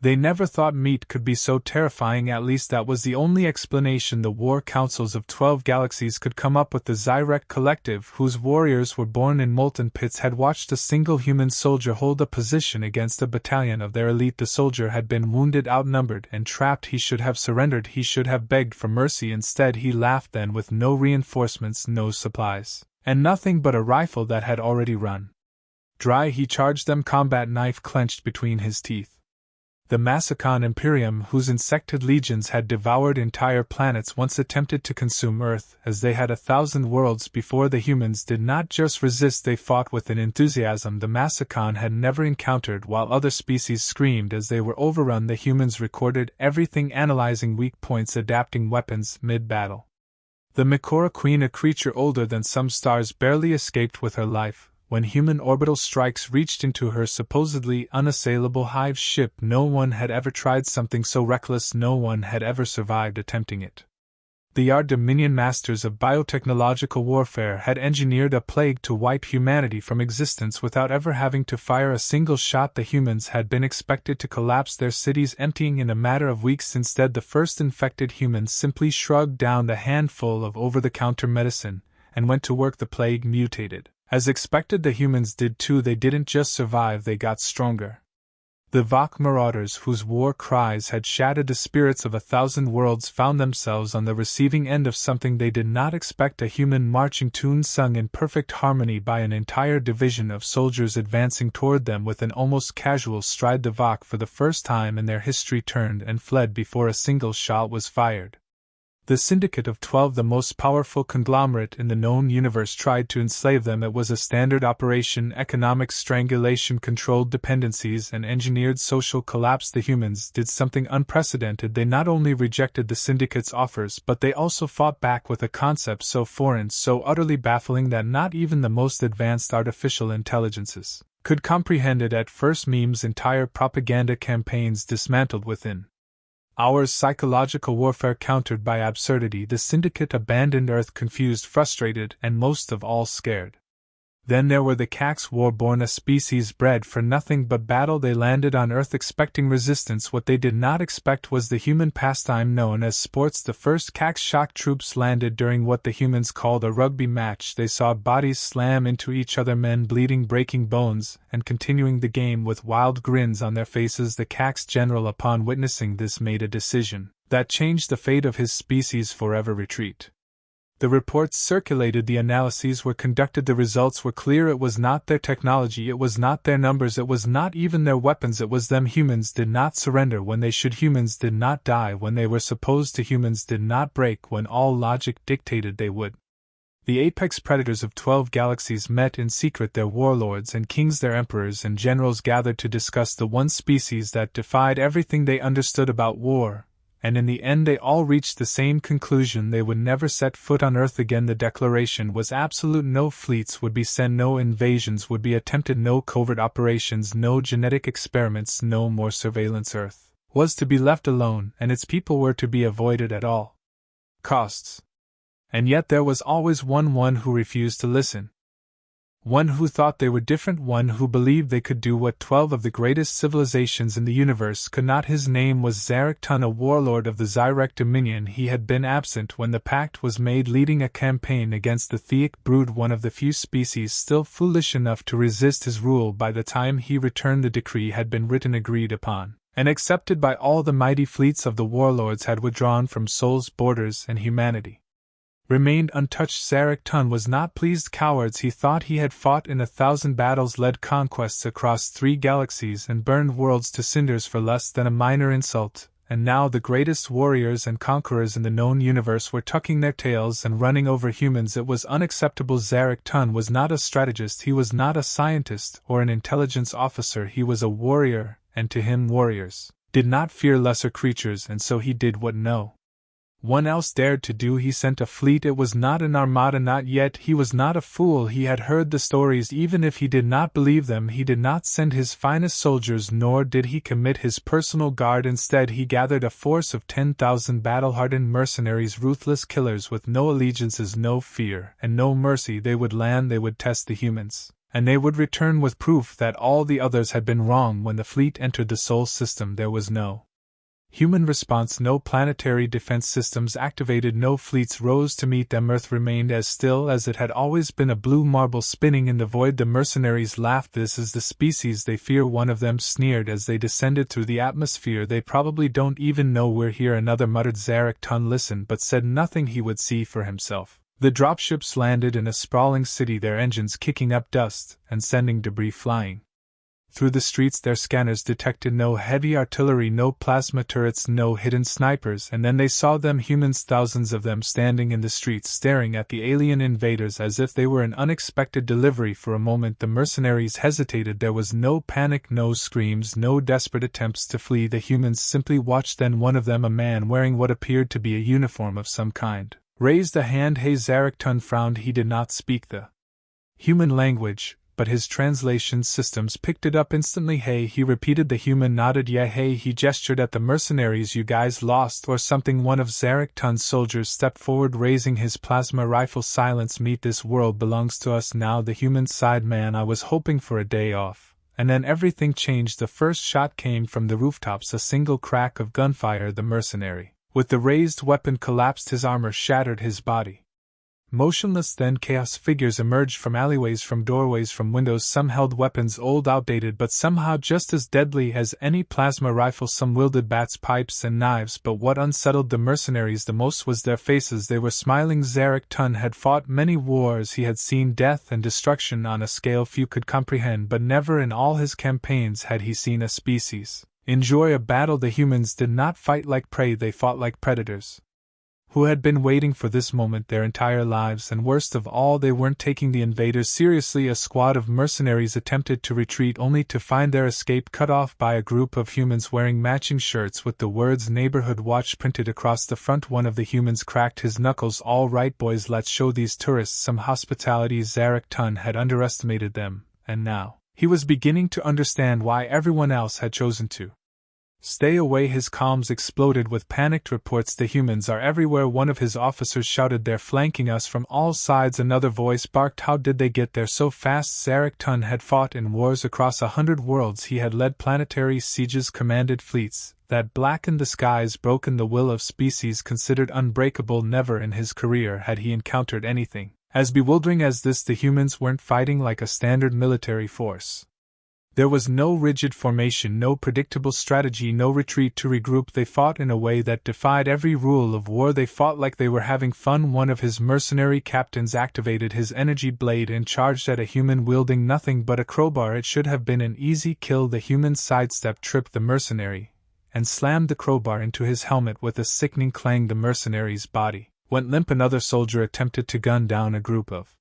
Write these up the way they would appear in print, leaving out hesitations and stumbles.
They never thought meat could be so terrifying, at least that was the only explanation the war councils of 12 galaxies could come up with. The Zyrek Collective, whose warriors were born in molten pits, had watched a single human soldier hold a position against a battalion of their elite. The soldier had been wounded, outnumbered, and trapped. He should have surrendered, he should have begged for mercy. Instead, he laughed. Then, with no reinforcements, no supplies, and nothing but a rifle that had already run dry, he charged them, combat knife clenched between his teeth. The Massacon Imperium, whose insected legions had devoured entire planets, once attempted to consume Earth, as they had 1,000 worlds before. The humans did not just resist, they fought with an enthusiasm the Massacon had never encountered. While other species screamed as they were overrun, the humans recorded everything, analyzing weak points, adapting weapons mid-battle. The Mikora Queen, a creature older than some stars, barely escaped with her life when human orbital strikes reached into her supposedly unassailable hive ship. No one had ever tried something so reckless, no one had ever survived attempting it. The Yard Dominion masters of biotechnological warfare had engineered a plague to wipe humanity from existence without ever having to fire a single shot. The humans had been expected to collapse their cities, emptying in a matter of weeks. Instead, the first infected humans simply shrugged down the handful of over-the-counter medicine and went to work. The plague mutated. As expected, the humans did too. They didn't just survive, they got stronger. The Vok marauders, whose war cries had shattered the spirits of 1,000 worlds, found themselves on the receiving end of something they did not expect: a human marching tune sung in perfect harmony by an entire division of soldiers advancing toward them with an almost casual stride. The Vok, for the first time in their history, turned and fled before a single shot was fired. The Syndicate of 12, the most powerful conglomerate in the known universe, tried to enslave them. It was a standard operation: economic strangulation, controlled dependencies, and engineered social collapse. The humans did something unprecedented. They not only rejected the Syndicate's offers, but they also fought back with a concept so foreign, so utterly baffling, that not even the most advanced artificial intelligences could comprehend it at first. Memes, entire propaganda campaigns dismantled within hours, psychological warfare countered by absurdity. The Syndicate abandoned Earth, confused, frustrated, and most of all scared. Then there were the Cax, war-born, a species bred for nothing but battle. They landed on Earth expecting resistance. What they did not expect was the human pastime known as sports. The first Cax shock troops landed during what the humans called a rugby match. They saw bodies slam into each other, men bleeding, breaking bones, and continuing the game with wild grins on their faces. The Cax general, upon witnessing this, made a decision that changed the fate of his species forever: retreat. The reports circulated, the analyses were conducted, the results were clear. It was not their technology, it was not their numbers, it was not even their weapons, it was them. Humans did not surrender when they should, humans did not die when they were supposed to, humans did not break when all logic dictated they would. The apex predators of 12 galaxies met in secret. Their warlords and kings, their emperors and generals gathered to discuss the one species that defied everything they understood about war. And in the end they all reached the same conclusion: they would never set foot on Earth again. The declaration was absolute: no fleets would be sent, no invasions would be attempted, no covert operations, no genetic experiments, no more surveillance. Earth was to be left alone, and its people were to be avoided at all costs. And yet there was always one who refused to listen. One who thought they were different, one who believed they could do what 12 of the greatest civilizations in the universe could not. His name was Zarek Tun, a warlord of the Zyrek Dominion. He had been absent when the pact was made, leading a campaign against the Theic brood, one of the few species still foolish enough to resist his rule. By the time he returned, the decree had been written, agreed upon, and accepted by all. The mighty fleets of the warlords had withdrawn from Sol's borders, and humanity remained untouched. Zarek Tun was not pleased. Cowards, he thought. He had fought in 1,000 battles, led conquests across 3 galaxies, and burned worlds to cinders for less than a minor insult, and now the greatest warriors and conquerors in the known universe were tucking their tails and running over humans. It was unacceptable. Zarek Tun was not a strategist, he was not a scientist or an intelligence officer, he was a warrior, and to him warriors did not fear lesser creatures, and so he did what no one else dared to do. He sent a fleet. It was not an armada, not yet. He was not a fool. He had heard the stories. Even if he did not believe them, he did not send his finest soldiers, nor did he commit his personal guard. Instead, he gathered a force of 10,000 battle-hardened mercenaries, ruthless killers with no allegiances, no fear, and no mercy. They would land, they would test the humans. And they would return with proof that all the others had been wrong. When the fleet entered the Sol system, there was no human response, no planetary defense systems activated, no fleets rose to meet them. Earth remained as still as it had always been, a blue marble spinning in the void. The mercenaries laughed. This is the species they fear, one of them sneered as they descended through the atmosphere. They probably don't even know we're here, another muttered. Zarek listened but said nothing. He would see for himself. The dropships landed in a sprawling city, their engines kicking up dust and sending debris flying through the streets. Their scanners detected no heavy artillery, no plasma turrets, no hidden snipers. And then they saw them, humans, thousands of them, standing in the streets staring at the alien invaders as if they were an unexpected delivery. For a moment the mercenaries hesitated. There was no panic, no screams, no desperate attempts to flee. The humans simply watched. Then one of them, a man wearing what appeared to be a uniform of some kind, raised a hand. Hey, Zarek frowned. He did not speak the human language, but his translation systems picked it up instantly. Hey, he repeated. The human nodded. Yeah, hey. He gestured at the mercenaries. You guys lost or something? One of Zarek soldiers stepped forward, raising his plasma rifle. Silence. Meet. This world belongs to us now. The human sighed. Man, I was hoping for a day off. And then everything changed. The first shot came from the rooftops, a single crack of gunfire. The mercenary, with the raised weapon, collapsed. His armor shattered, his body motionless. Then chaos figures emerged from alleyways, from doorways, from windows. Some held weapons, old, outdated, but somehow just as deadly as any plasma rifle. Some wielded bats, pipes, and knives, but what unsettled the mercenaries the most was their faces. They were smiling. Zarek had fought many wars. He had seen death and destruction on a scale few could comprehend, but never in all his campaigns had he seen a species enjoy a battle. The humans did not fight like prey, they fought like predators who had been waiting for this moment their entire lives. And worst of all, they weren't taking the invaders seriously. A squad of mercenaries attempted to retreat, only to find their escape cut off by a group of humans wearing matching shirts with the words "Neighborhood Watch" printed across the front. One of the humans cracked his knuckles. All right, boys, let's show these tourists some hospitality. Zarek had underestimated them, and now he was beginning to understand why everyone else had chosen to stay away. His comms exploded with panicked reports. The humans are everywhere. One of his officers shouted, they're flanking us from all sides. Another voice barked, how did they get there so fast? Zarek had fought in wars across 100 worlds. He had led planetary sieges, commanded fleets that blackened the skies, broken the will of species considered unbreakable. Never in his career had he encountered anything as bewildering as this. The humans weren't fighting like a standard military force. There was no rigid formation, no predictable strategy, no retreat to regroup. They fought in a way that defied every rule of war. They fought like they were having fun. One of his mercenary captains activated his energy blade and charged at a human wielding nothing but a crowbar. It should have been an easy kill. The human sidestepped, tripped the mercenary, and slammed the crowbar into his helmet with a sickening clang. The mercenary's body went limp. Another soldier attempted to gun down a group of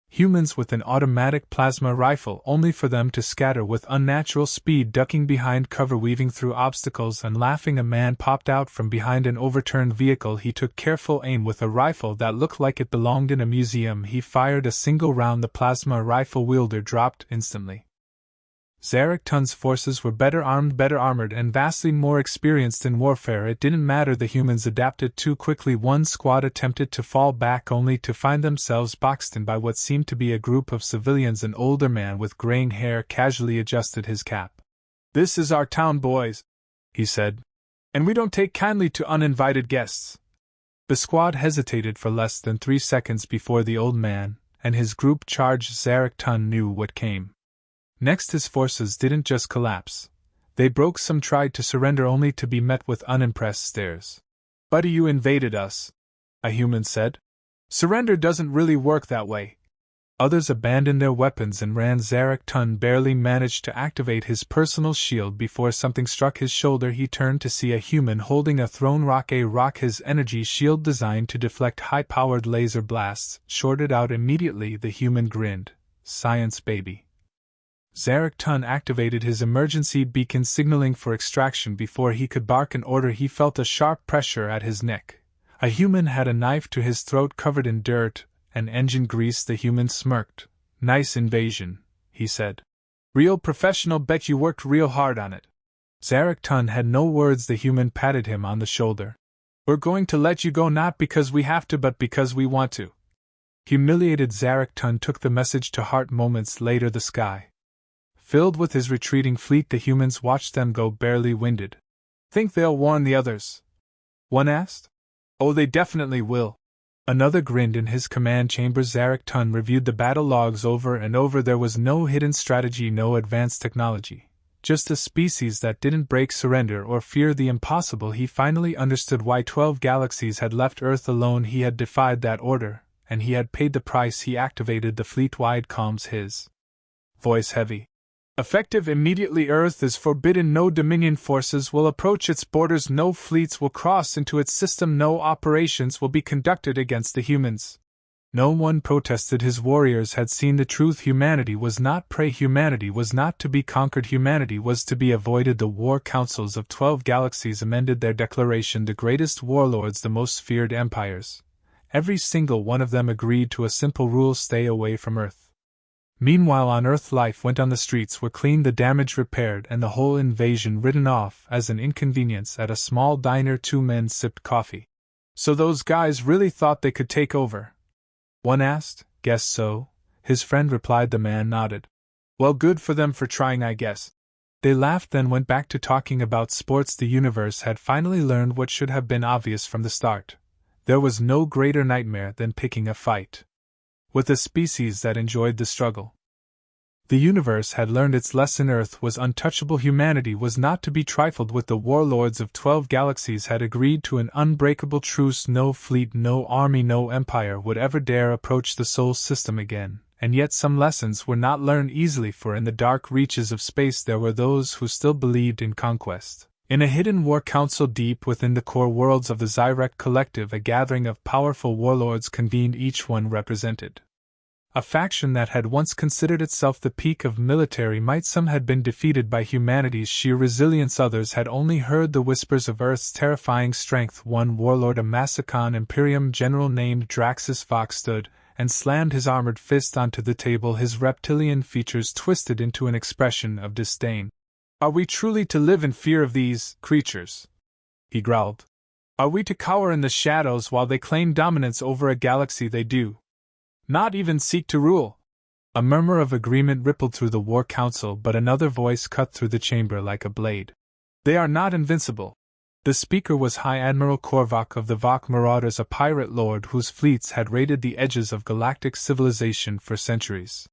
humans with an automatic plasma rifle, only for them to scatter with unnatural speed, ducking behind cover, weaving through obstacles and laughing. A man popped out from behind an overturned vehicle. He took careful aim with a rifle that looked like it belonged in a museum. He fired a single round. The plasma rifle wielder dropped instantly. Zarek forces were better armed, better armored, and vastly more experienced in warfare. It didn't matter, the humans adapted too quickly. One squad attempted to fall back only to find themselves boxed in by what seemed to be a group of civilians. An older man with graying hair casually adjusted his cap. "This is our town, boys," he said, "and we don't take kindly to uninvited guests." The squad hesitated for less than 3 seconds before the old man and his group charged. Zarek knew what came next. His forces didn't just collapse. They broke. Some tried to surrender only to be met with unimpressed stares. "Buddy, you invaded us," a human said. "Surrender doesn't really work that way." Others abandoned their weapons and ran. Zarek barely managed to activate his personal shield before something struck his shoulder. He turned to see a human holding a thrown rock. His energy shield, designed to deflect high-powered laser blasts, shorted out immediately. The human grinned. "Science, baby." Zarek activated his emergency beacon, signaling for extraction. Before he could bark an order, he felt a sharp pressure at his neck. A human had a knife to his throat, covered in dirt and engine grease. The human smirked. "Nice invasion," he said. "Real professional, bet you worked real hard on it." Zarek had no words. The human patted him on the shoulder. "We're going to let you go, not because we have to, but because we want to." Humiliated Zarakton took the message to heart. Moments later, the sky filled with his retreating fleet. The humans watched them go, barely winded. Think they'll warn the others? One asked. Oh, they definitely will. Another grinned. In his command chamber, Zarakton reviewed the battle logs over and over. There was no hidden strategy, no advanced technology. Just a species that didn't break, surrender, or fear the impossible. He finally understood why 12 galaxies had left Earth alone. He had defied that order, and he had paid the price. He activated the fleet-wide comms, his voice heavy. Effective immediately. Earth is forbidden. No Dominion forces will approach its borders. No fleets will cross into its system. No operations will be conducted against the humans. No one protested. His warriors had seen the truth. Humanity was not prey. Humanity was not to be conquered. Humanity was to be avoided. The war councils of 12 galaxies amended their declaration. The greatest warlords, the most feared empires, every single one of them agreed to a simple rule: stay away from Earth. Meanwhile, on Earth, life went on. The streets were cleaned, the damage repaired, and the whole invasion written off as an inconvenience. At a small diner, 2 men sipped coffee. So those guys really thought they could take over? One asked. Guess so, his friend replied. The man nodded. Well, good for them for trying, I guess. They laughed, then went back to talking about sports. The universe had finally learned what should have been obvious from the start. There was no greater nightmare than picking a fight with a species that enjoyed the struggle. The universe had learned its lesson. Earth was untouchable. Humanity was not to be trifled with. The warlords of 12 galaxies had agreed to an unbreakable truce. No fleet, no army, no empire would ever dare approach the Sol system again. And yet some lessons were not learned easily, for in the dark reaches of space there were those who still believed in conquest. In a hidden war council deep within the core worlds of the Zyrek Collective, a gathering of powerful warlords convened. Each one represented a faction that had once considered itself the peak of military might. Some had been defeated by humanity's sheer resilience. Others had only heard the whispers of Earth's terrifying strength. One warlord, a Massacon Imperium general named Draxus Vox, stood and slammed his armored fist onto the table, his reptilian features twisted into an expression of disdain. Are we truly to live in fear of these creatures? He growled. Are we to cower in the shadows while they claim dominance over a galaxy they do not even seek to rule? A murmur of agreement rippled through the War Council, but another voice cut through the chamber like a blade. They are not invincible. The speaker was High Admiral Korvac of the Vok Marauders, a pirate lord whose fleets had raided the edges of galactic civilization for centuries.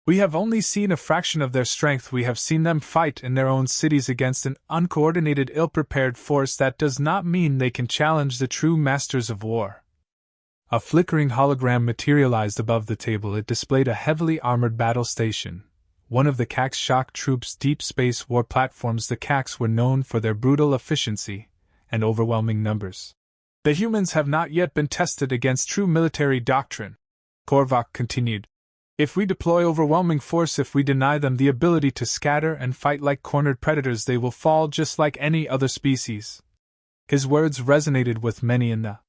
We have only seen a fraction of their strength. We have seen them fight in their own cities against an uncoordinated, ill-prepared force. That does not mean they can challenge the true masters of war. A flickering hologram materialized above the table. It displayed a heavily armored battle station, one of the Cax shock troops' deep space war platforms. The Cax were known for their brutal efficiency and overwhelming numbers. The humans have not yet been tested against true military doctrine, Korvac continued. If we deploy overwhelming force, if we deny them the ability to scatter and fight like cornered predators, they will fall just like any other species. His words resonated with many in the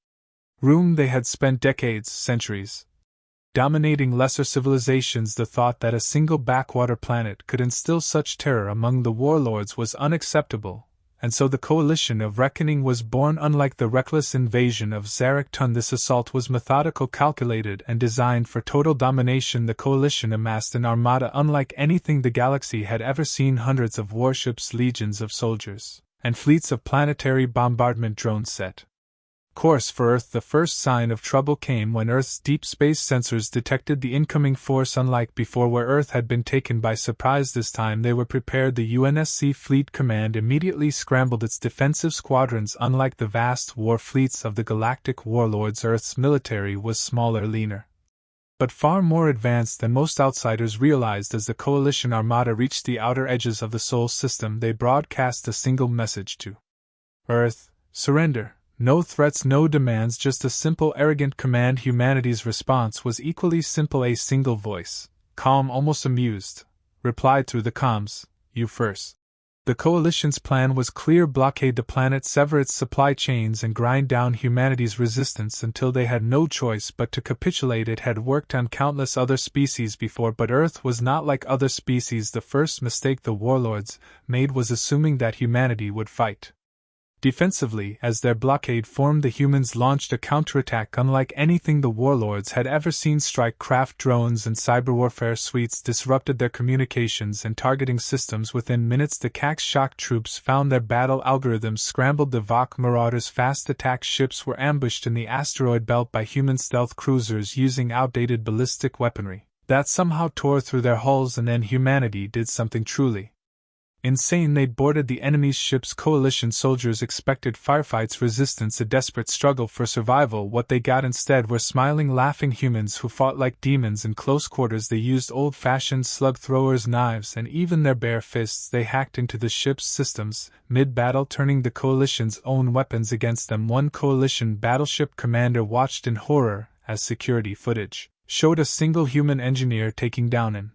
room. They had spent decades, centuries, dominating lesser civilizations. The thought that a single backwater planet could instill such terror among the warlords was unacceptable, and so the coalition of reckoning was born. Unlike the reckless invasion of Zarakton, this assault was methodical, calculated, and designed for total domination. The coalition amassed an armada unlike anything the galaxy had ever seen: hundreds of warships, legions of soldiers, and fleets of planetary bombardment drones set course for Earth. The first sign of trouble came when Earth's deep space sensors detected the incoming force. Unlike before, where Earth had been taken by surprise, this time they were prepared. The UNSC Fleet Command immediately scrambled its defensive squadrons. Unlike the vast war fleets of the galactic warlords, Earth's military was smaller, leaner, but far more advanced than most outsiders realized. As the coalition armada reached the outer edges of the Sol system, they broadcast a single message to Earth: surrender. No threats, no demands, just a simple, arrogant command. Humanity's response was equally simple. A single voice, calm, almost amused, replied through the comms: you first. The coalition's plan was clear: blockade the planet, sever its supply chains, and grind down humanity's resistance until they had no choice but to capitulate. It had worked on countless other species before, but Earth was not like other species. The first mistake the warlords made was assuming that humanity would fight Defensively, as their blockade formed, the humans launched a counterattack unlike anything the warlords had ever seen. Strike craft, drones, and cyber warfare suites disrupted their communications and targeting systems. Within minutes, the CAC's shock troops found their battle algorithms scrambled. The Vok Marauders' fast attack ships were ambushed in the asteroid belt by human stealth cruisers using outdated ballistic weaponry that somehow tore through their hulls, and then humanity did something truly insane. They'd boarded the enemy's ships. Coalition soldiers expected firefights, resistance, a desperate struggle for survival. What they got instead were smiling, laughing humans who fought like demons in close quarters. They used old-fashioned slug throwers, knives, and even their bare fists. They hacked into the ship's systems, mid-battle, turning the Coalition's own weapons against them. One Coalition battleship commander watched in horror as security footage showed a single human engineer taking down an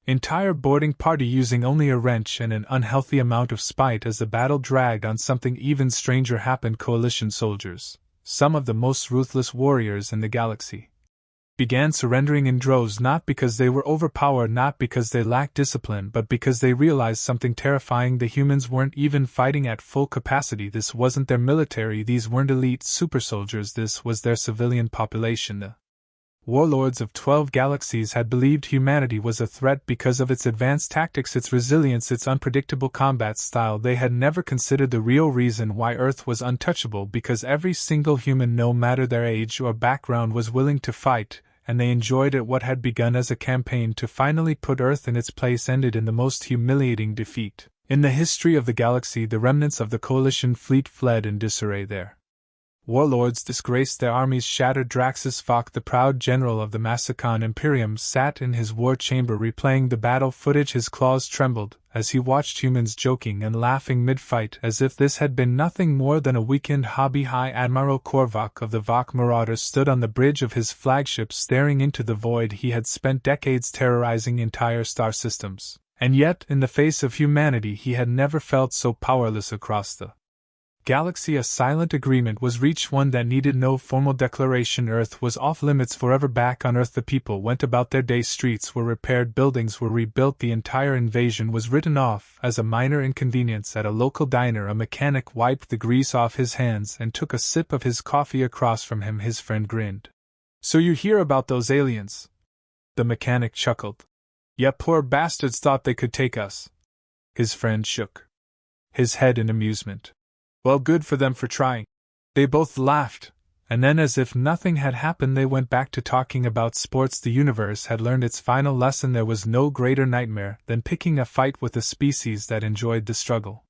entire boarding party using only a wrench, and an unhealthy amount of spite as the battle dragged on. Something even stranger happened. Coalition soldiers, some of the most ruthless warriors in the galaxy, began surrendering in droves, not because they were overpowered, not because they lacked discipline, but because they realized something terrifying. The humans weren't even fighting at full capacity. This wasn't their military, these weren't elite super soldiers, this was their civilian population. The warlords of 12 galaxies had believed humanity was a threat because of its advanced tactics, its resilience, its unpredictable combat style. They had never considered the real reason why Earth was untouchable, because every single human, no matter their age or background, was willing to fight, and they enjoyed it. What had begun as a campaign to finally put Earth in its place ended in the most humiliating defeat in the history of the galaxy. The remnants of the Coalition fleet fled in disarray. Their warlords disgraced, their armies shattered. Draxus Vok, the proud general of the Massacon Imperium, sat in his war chamber replaying the battle footage. His claws trembled as he watched humans joking and laughing mid-fight, as if this had been nothing more than a weekend hobby. High Admiral Korvok of the Vok Marauders stood on the bridge of his flagship, staring into the void. He had spent decades terrorizing entire star systems, and yet, in the face of humanity, he had never felt so powerless. Across the galaxy, a silent agreement was reached, one that needed no formal declaration. Earth was off limits forever. Back on Earth, the people went about their day. Streets were repaired, buildings were rebuilt. The entire invasion was written off as a minor inconvenience. At a local diner, a mechanic wiped the grease off his hands and took a sip of his coffee. Across from him, his friend grinned. "So you hear about those aliens?" The mechanic chuckled. "Yeah, poor bastards thought they could take us." His friend shook his head in amusement. "Well, good for them for trying." They both laughed, and then, as if nothing had happened, they went back to talking about sports. The universe had learned its final lesson. There was no greater nightmare than picking a fight with a species that enjoyed the struggle.